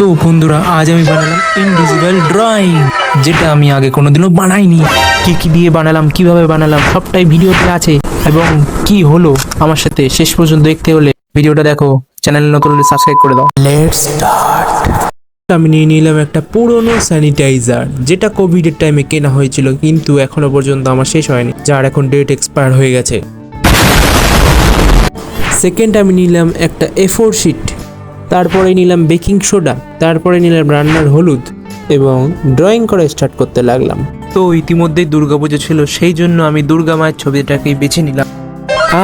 তো বন্ধুরা আজ আমি বানালাম ইনভিজিবল ড্রয়িং, যেটা আমি আগে কোনোদিনও বানাইনি। কি কি দিয়ে বানালাম, কিভাবে বানালাম, সবটাই ভিডিওতে আছে। এবং কি হলো আমার সাথে শেষ পর্যন্ত দেখতে হলে ভিডিওটা দেখো। চ্যানেল নতুন হলে সাবস্ক্রাইব করে দাও। Let's start. আমি নিয়ে নিলাম একটা পুরনো স্যানিটাইজার, যেটা কোভিডের টাইমে কেনা হয়েছিল, কিন্তু এখনো পর্যন্ত আমার শেষ হয়নি, যার এখন ডেট এক্সপায়ার হয়ে গেছে। সেকেন্ড আমি নিলাম একটা A4 শিট, তারপরে নিলাম বেকিং সোডা, তারপরে নিলাম রান্নার হলুদ এবং ড্রয়িং করে স্টার্ট করতে লাগলাম। তো ইতিমধ্যেই দুর্গাপুজো ছিল, সেই জন্য আমি দুর্গা মায়ের ছবিটাকেই বেছে নিলাম।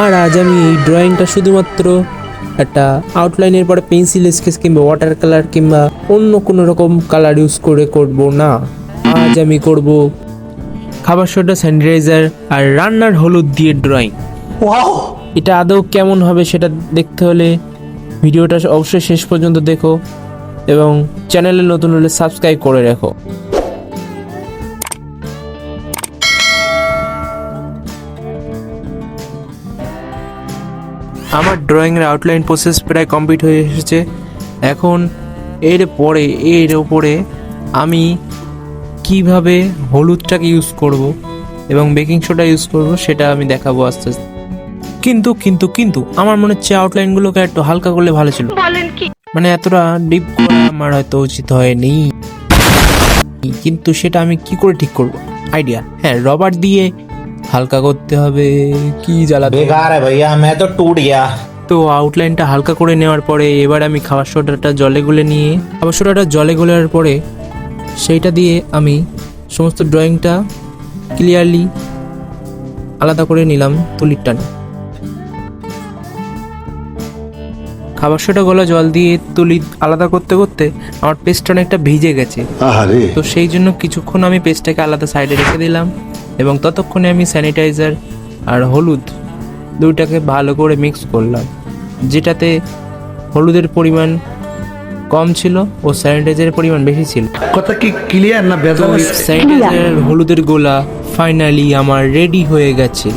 আর আজ আমি এই ড্রয়িংটা শুধুমাত্র একটা আউটলাইনের পরে পেন্সিল স্কেচ কিংবা ওয়াটার কালার কিংবা অন্য কোনো রকম কালার ইউজ করে করব না। আজ আমি করব খাবার সোডা, স্যানিটাইজার আর রান্নার হলুদ দিয়ে ড্রয়িং। এটা আদৌ কেমন হবে সেটা দেখতে হলে ভিডিওটা অবশ্যই শেষ পর্যন্ত দেখো এবং চ্যানেলে নতুন হলে সাবস্ক্রাইব করে রাখো। আমার ড্রয়িংয়ের আউটলাইন প্রসেস প্রায় কমপ্লিট হয়ে এসেছে। এখন এর উপরে আমি কিভাবে হলুদটাকে ইউজ করব এবং বেকিং সোডা ইউজ করব সেটা আমি দেখাবো আস্তে আস্তে। কিন্তু আমার মনে হচ্ছে আউটলাইনগুলোকে একটু হালকা করলে ভালো ছিল। মানে এতটা ডিপ করা আমার হয়তো উচিত হয়নি, কিন্তু সেটা আমি কি করে ঠিক করব? আইডিয়া, হ্যাঁ, রবার দিয়ে হালকা করতে হবে। কি জ্বালা বেকার है भैया, मैं तो टूट गया। তো আউটলাইনটা হালকা করে নেওয়ার পরে এবার আমি খাবার সোডাটা জলে গুলে নিয়ে খাবার সোডাটা জলে গোলার পরে সেইটা দিয়ে আমি সমস্ত ড্রয়িংটা ক্লিয়ারলি আলাদা করে নিলাম তুলির টানে। খাবার সোডা গলা জল দিয়ে তুলি আলাদা করতে করতে আমার পেস্টটা অনেকটা ভিজে গেছে। তো সেই জন্য কিছুক্ষণ আমি পেস্টটাকে আলাদা সাইডে রেখে দিলাম এবং ততক্ষণে আমি স্যানিটাইজার আর হলুদ দুইটাকে ভালো করে মিক্স করলাম, যেটাতে হলুদের পরিমাণ কম ছিল ও স্যানিটাইজারের পরিমাণ বেশি ছিল। কথা কি ক্লিয়ার না? স্যানিটাইজার হলুদের গোলা ফাইনালি আমার রেডি হয়ে গেছে।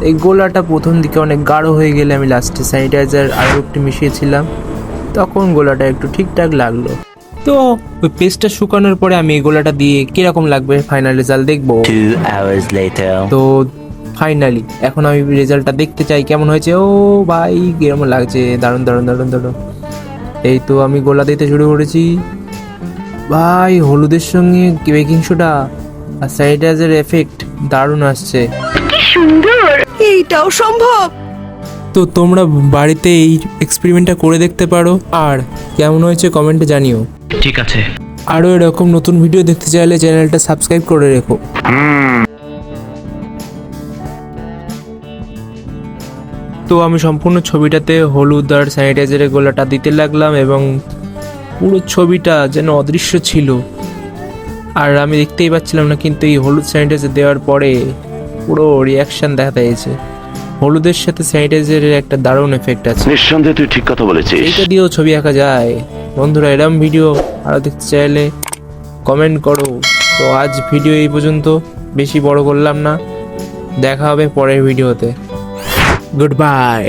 এই গোলাটা প্রথম দিকে অনেক গাঢ় হয়ে গেলে আমি লাস্টে স্যানিটাইজার আরও একটু মিশিয়েছিলাম, তখন গোলাটা একটু ঠিকঠাক লাগলো। তো ওই পেস্টটা শুকানোর পরে আমি এই গোলাটা দিয়ে কিরকম লাগবে ফাইনাল রেজাল্ট দেখবো। 2 hours later. তো ফাইনালি এখন আমি রেজাল্টটা দেখতে চাই কেমন হয়েছে। ও ভাই কিরকম লাগছে, দারুণ। এই তো আমি গোলা দিতে শুরু করেছি ভাই, হলুদের সঙ্গে বেকিং সোডা আর স্যানিটাইজার এফেক্ট দারুণ আসছে। কি সুন্দর, এইটাও সম্ভব। তো তোমরা বাড়িতে এই এক্সপেরিমেন্টটা করে দেখতে পারো, আর কেমন হয়েছে কমেন্টে জানিও। ঠিক আছে। আরও এরকম নতুন ভিডিও দেখতে চাইলে চ্যানেলটা সাবস্ক্রাইব করে রেখো। তো আমি সম্পূর্ণ ছবিটাতে হলুদ আর স্যানিটাইজারের গোলাটা দিতে লাগলাম এবং পুরো ছবিটা যেন অদৃশ্য ছিল আর আমি দেখতেই পাচ্ছিলাম না, কিন্তু এই হলুদ স্যানিটাইজার দেওয়ার পরে পুরো রিয়াকশন দেখা দিয়েছে। হলুদের সাথে স্যানিটাইজারের একটা দারুণ এফেক্ট আছে। নিঃসন্দেহে তুই ঠিক কথা বলেছিস। এইটা দিয়েও ছবি আঁকা যায়। বন্ধুরা, এরকম ভিডিও আরও দেখতে চাইলে কমেন্ট করো। তো আজ ভিডিও এই পর্যন্ত, বেশি বড় করলাম না, দেখা হবে পরের ভিডিওতে। Good bye.